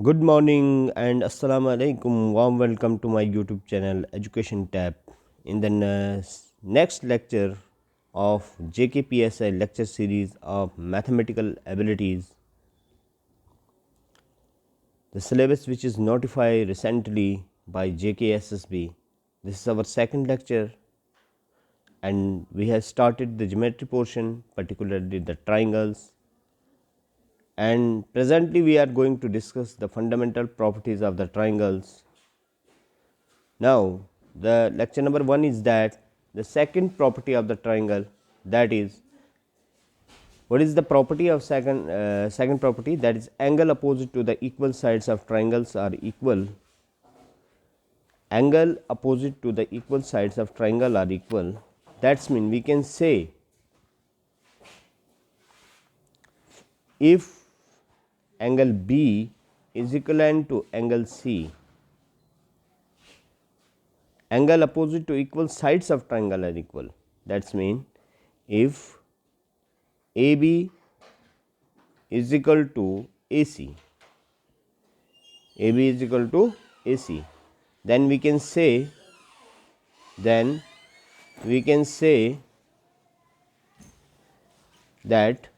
Good morning and assalamu alaikum. Warm welcome to my YouTube channel Education Tab. In the next lecture of JKPSI lecture series of mathematical abilities, the syllabus which is notified recently by JKSSB. This is our second lecture and we have started the geometry portion, particularly the triangles, and presently we are going to discuss the fundamental properties of the triangles. Now, the lecture number 1 is that the second property of the triangle, that is, what is the property of second property, that is angle opposite to the equal sides of triangles are equal. Angle opposite to the equal sides of triangle are equal. That's mean we can say if angle B is equivalent to angle C, angle opposite to equal sides of triangle are equal. That's mean if AB is equal to AC, AB is equal to AC, then we can say that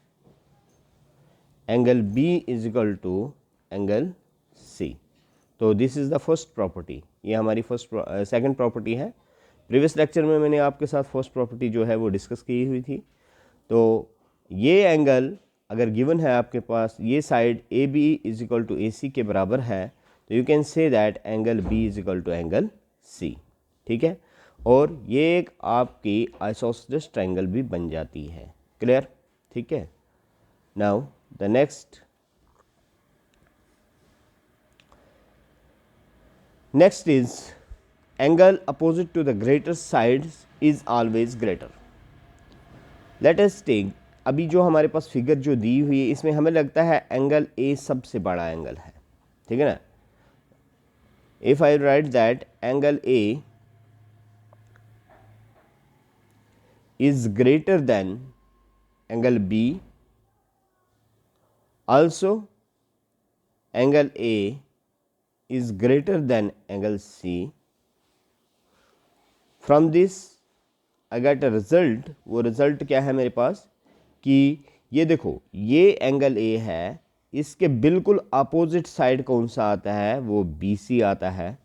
angle B is equal to angle C. तो this is the first property, ये हमारी second property है. Previous lecture में मैंने आपके साथ first property जो है वो डिस्कस की हुई थी. तो ये एंगल अगर गिवन है आपके पास, ये side A B is equal to A C के बराबर है, तो you can say that angle B is equal to angle C. ठीक है, और ये एक आपकी आइसोसेलेस ट्रायंगल भी बन जाती है. क्लियर? ठीक है. Now the next is angle opposite to the greater sides is always greater. Let us take, अभी जो हमारे पास फिगर जो दी हुई है इसमें हमें लगता है एंगल ए सबसे बड़ा एंगल है. ठीक है ना. If I right that angle A is greater than angle B, also angle A is greater than angle C. From this I got a result. वो रिजल्ट क्या है मेरे पास कि ये देखो, ये एंगल A है, इसके बिल्कुल अपोजिट साइड कौन सा आता है, वो BC आता है.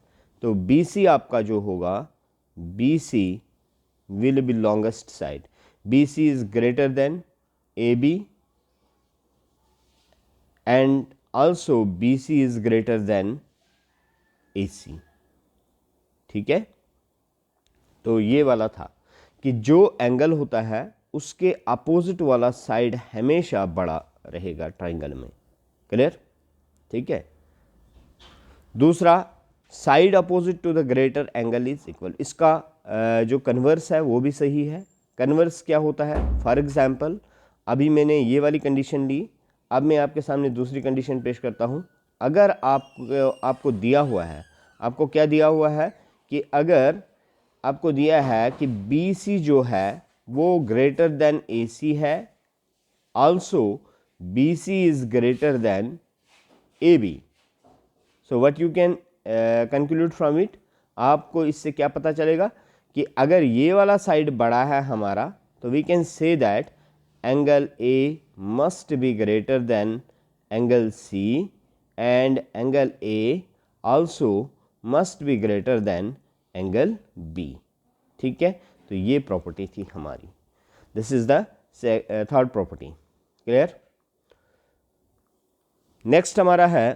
तो BC आपका जो होगा, BC will be longest side. BC is greater than AB and also BC is greater than AC. ठीक है. तो ये वाला था कि जो एंगल होता है उसके अपोजिट वाला साइड हमेशा बड़ा रहेगा ट्राइंगल में. क्लियर? ठीक है. दूसरा, side opposite to the greater angle is equal, इसका जो कन्वर्स है वो भी सही है. कन्वर्स क्या होता है? फॉर एग्जाम्पल अभी मैंने ये वाली कंडीशन ली, अब मैं आपके सामने दूसरी कंडीशन पेश करता हूँ. अगर आपको दिया हुआ है, आपको क्या दिया हुआ है कि अगर आपको दिया है कि BC जो है वो ग्रेटर देन AC है, also BC is greater than AB. So what you can conclude from it, आपको इससे क्या पता चलेगा कि अगर ये वाला साइड बड़ा है हमारा, तो we can say that angle A must be greater than angle C and angle A also must be greater than angle B. ठीक है. तो ये प्रॉपर्टी थी हमारी. This is the third property. Clear? Next हमारा है,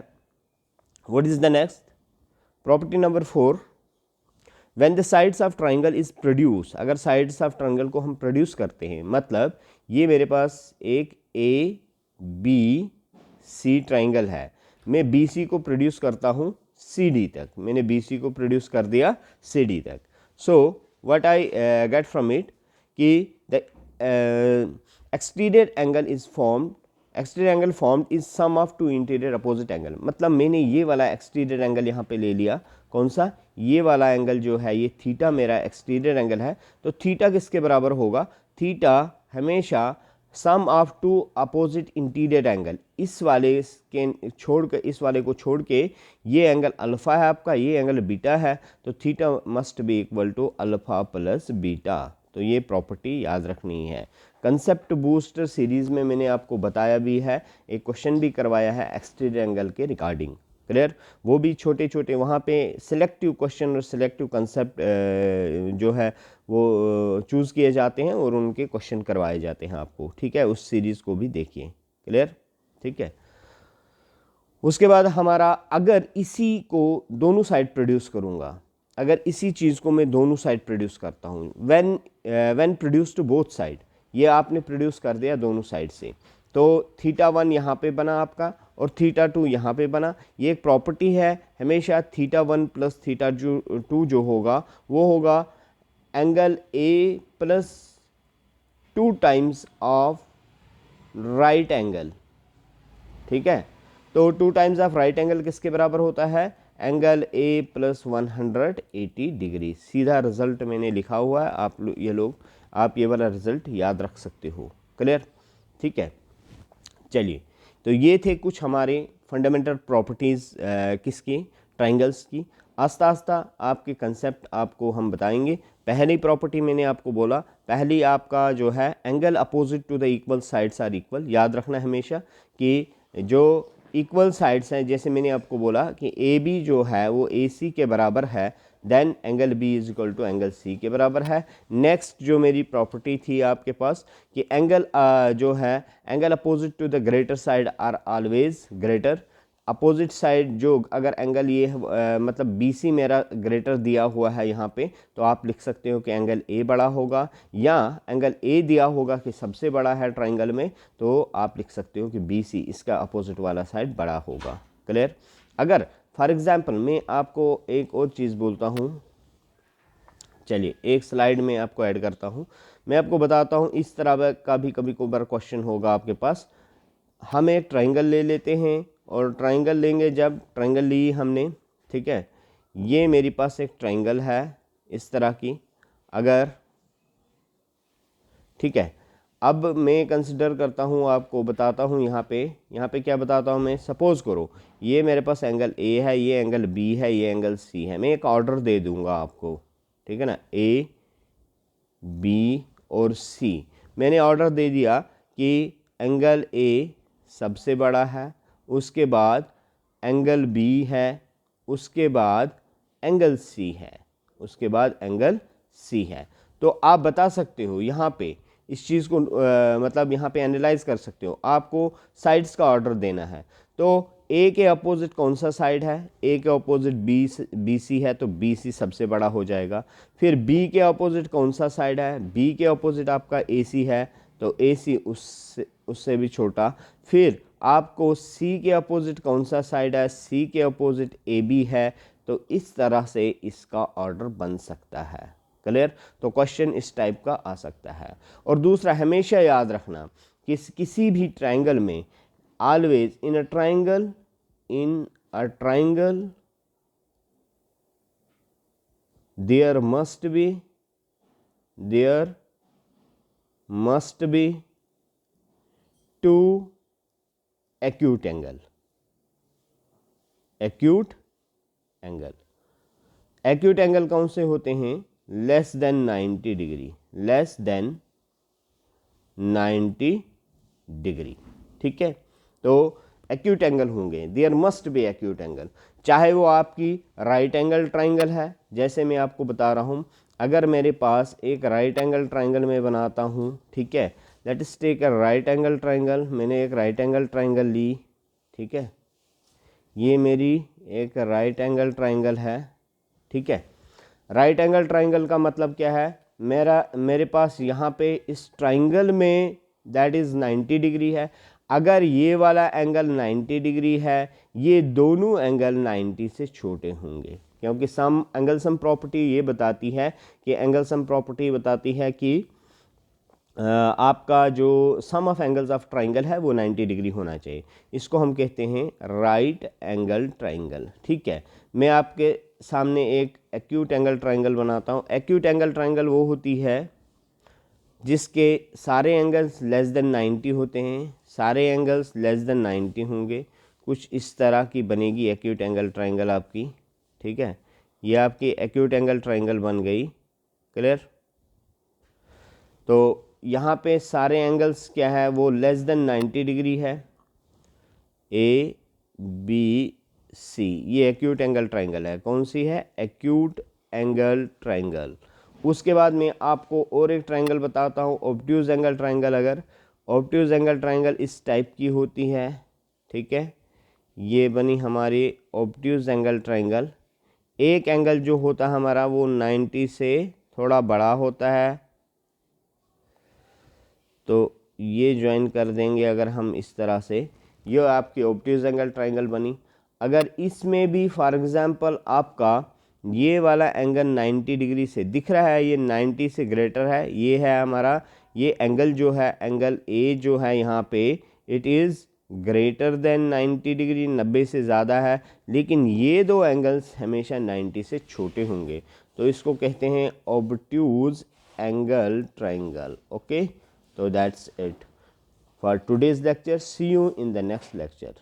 what is the next property number 4. When the sides of triangle is produce, अगर sides of triangle को हम प्रोड्यूस करते हैं, मतलब ये मेरे पास एक ए बी सी ट्राइंगल है, मैं बी सी को प्रोड्यूस करता हूँ सी डी तक, मैंने बी सी को प्रोड्यूस कर दिया सी डी तक. So what I get from it कि the exterior angle is formed, exterior angle formed is sum of two interior opposite angle. मतलब मैंने ये वाला एक्सटीरियर एंगल यहाँ पे ले लिया, कौन सा, ये वाला एंगल जो है, ये थीटा मेरा एक्सटीरियर एंगल है, तो थीटा किसके बराबर होगा, थीटा हमेशा sum of two opposite interior angle, इस वाले के छोड़ कर, इस वाले को छोड़ के ये एंगल अल्फ़ा है आपका, ये एंगल बीटा है, तो theta must be equal to alpha plus beta. तो ये प्रॉपर्टी याद रखनी है। कंसेप्ट बूस्टर सीरीज़ में मैंने आपको बताया भी है, एक क्वेश्चन भी करवाया है एक्सटीरियर एंगल के रिगार्डिंग, क्लियर। वो भी छोटे छोटे वहाँ पे सिलेक्टिव क्वेश्चन और सिलेक्टिव कंसेप्ट जो है वो चूज़ किए जाते हैं और उनके क्वेश्चन करवाए जाते हैं आपको, ठीक है। उस सीरीज़ को भी देखिए, क्लियर, ठीक है। उसके बाद हमारा, अगर इसी को दोनों साइड प्रोड्यूस करूँगा, अगर इसी चीज़ को मैं दोनों साइड प्रोड्यूस करता हूँ, when produce to both side, ये आपने प्रोड्यूस कर दिया दोनों साइड से, तो थीटा 1 यहाँ पे बना आपका और थीटा 2 यहाँ पे बना। ये एक प्रॉपर्टी है, हमेशा थीटा 1 प्लस थीटा 2 जो होगा वो होगा angle A plus 2 times of right angle, ठीक है। तो 2 टाइम्स ऑफ राइट एंगल किसके बराबर होता है, एंगल ए प्लस 180 डिग्री। सीधा रिजल्ट मैंने लिखा हुआ है, आप ये वाला रिजल्ट याद रख सकते हो, क्लियर, ठीक है। चलिए, तो ये थे कुछ हमारे फंडामेंटल प्रॉपर्टीज़ किसकी, ट्राइंगल्स की। आस्ता आस्ता आपके कंसेप्ट आपको हम बताएंगे। पहली प्रॉपर्टी मैंने आपको बोला, पहली आपका जो है angle opposite to the equal sides are equal. याद रखना हमेशा कि जो इक्वल साइड्स हैं, जैसे मैंने आपको बोला कि ए बी जो है वो ए सी के बराबर है, then angle B is equal to angle C के बराबर है। नेक्स्ट जो मेरी प्रॉपर्टी थी आपके पास कि एंगल जो है angle opposite to the greater side are always greater. Opposite side जो, अगर एंगल ये मतलब बी सी मेरा ग्रेटर दिया हुआ है यहाँ पे, तो आप लिख सकते हो कि एंगल ए बड़ा होगा, या एंगल ए दिया होगा कि सबसे बड़ा है ट्राइंगल में, तो आप लिख सकते हो कि बी सी इसका अपोजिट वाला साइड बड़ा होगा, क्लियर। अगर फॉर एग्जाम्पल मैं आपको एक और चीज़ बोलता हूँ, चलिए एक स्लाइड में आपको ऐड करता हूँ, मैं आपको बताता हूँ इस तरह का भी कभी कभार क्वेश्चन होगा आपके पास। हम एक ट्राइंगल ले लेते हैं, और ट्राइंगल लेंगे, जब ट्राइंगल ली हमने, ठीक है, ये मेरे पास एक ट्राइंगल है इस तरह की, अगर, ठीक है। अब मैं कंसिडर करता हूँ, आपको बताता हूँ यहाँ पे क्या बताता हूँ मैं, सपोज़ करो ये मेरे पास एंगल ए है, ये एंगल बी है, ये एंगल सी है। मैं एक ऑर्डर दे दूँगा आपको, ठीक है ना, ए बी और सी। मैंने ऑर्डर दे दिया कि एंगल ए सबसे बड़ा है, उसके बाद एंगल बी है, उसके बाद एंगल सी है, उसके बाद एंगल सी है। तो आप बता सकते हो यहाँ पे इस चीज़ को मतलब यहाँ पे एनालाइज कर सकते हो। आपको साइड्स का ऑर्डर देना है, तो ए के अपोजिट कौन सा साइड है, ए के अपोजिट बी सी है, तो बी सी सबसे बड़ा हो जाएगा। फिर बी के अपोजिट कौन सा साइड है, बी के अपोजिट आपका ए सी है, तो ए सी उससे भी छोटा। फिर आपको सी के अपोजिट कौन सा साइड है, सी के अपोजिट ए बी है। तो इस तरह से इसका ऑर्डर बन सकता है, क्लियर। तो क्वेश्चन इस टाइप का आ सकता है। और दूसरा, हमेशा याद रखना कि किसी भी ट्राइंगल में, always in a triangle there must be two acute angle. acute angle कौन से होते हैं, less than 90 degree, less than 90 degree, ठीक है। तो एक्यूट एंगल होंगे, there must be acute angle, चाहे वो आपकी राइट एंगल ट्राइंगल है। जैसे मैं आपको बता रहा हूँ, अगर मेरे पास एक राइट एंगल ट्राइंगल में बनाता हूँ, ठीक है, let us take a right angle triangle. मैंने एक राइट एंगल ट्राइंगल ली, ठीक है, ये मेरी एक राइट एंगल ट्राइंगल है, ठीक है। राइट एंगल ट्राइंगल का मतलब क्या है, मेरे पास यहाँ पे इस ट्राइंगल में दैट इज़ 90 डिग्री है। अगर ये वाला एंगल 90 डिग्री है, ये दोनों एंगल 90 से छोटे होंगे, क्योंकि एंगल सम प्रॉपर्टी ये बताती है कि आपका जो सम ऑफ एंगल्स ऑफ ट्राइंगल है वो 90 डिग्री होना चाहिए। इसको हम कहते हैं राइट एंगल ट्राइंगल, ठीक है। मैं आपके सामने एक एक्यूट एंगल ट्राइंगल बनाता हूँ। एक्यूट एंगल ट्राइंगल वो होती है जिसके सारे एंगल्स लेस देन 90 होते हैं, सारे एंगल्स लेस देन 90 होंगे, कुछ इस तरह की बनेगी एक्यूट एंगल ट्रायंगल आपकी। ठीक है, ये आपकी एक्यूट एंगल ट्रायंगल बन गई। क्लियर? तो यहाँ पे सारे एंगल्स क्या है, वो लेस देन 90 डिग्री है। ए बी सी, ये एक्यूट एंगल ट्रायंगल है। कौन सी है? Acute angle triangle. उसके बाद में आपको और एक ट्रायंगल बताता हूँ, ऑब्ट्यूज एंगल ट्रायंगल। अगर ऑब्ट्यूज एंगल ट्रायंगल इस टाइप की होती है, ठीक है, ये बनी हमारी ऑब्ट्यूज एंगल ट्रायंगल। एक एंगल जो होता है हमारा वो 90 से थोड़ा बड़ा होता है, तो ये ज्वाइन कर देंगे अगर हम इस तरह से, ये आपकी ऑब्ट्यूज एंगल ट्रायंगल बनी। अगर इसमें भी फॉर एग्जांपल आपका ये वाला एंगल 90 डिग्री से दिख रहा है, ये 90 से ग्रेटर है, ये है हमारा ये एंगल जो है, एंगल ए जो है यहाँ पे, it is greater than 90 degree, 90 से ज़्यादा है, लेकिन ये दो एंगल्स हमेशा 90 से छोटे होंगे, तो इसको कहते हैं obtuse angle triangle. Okay, so that's it for today's lecture. See you in the next lecture.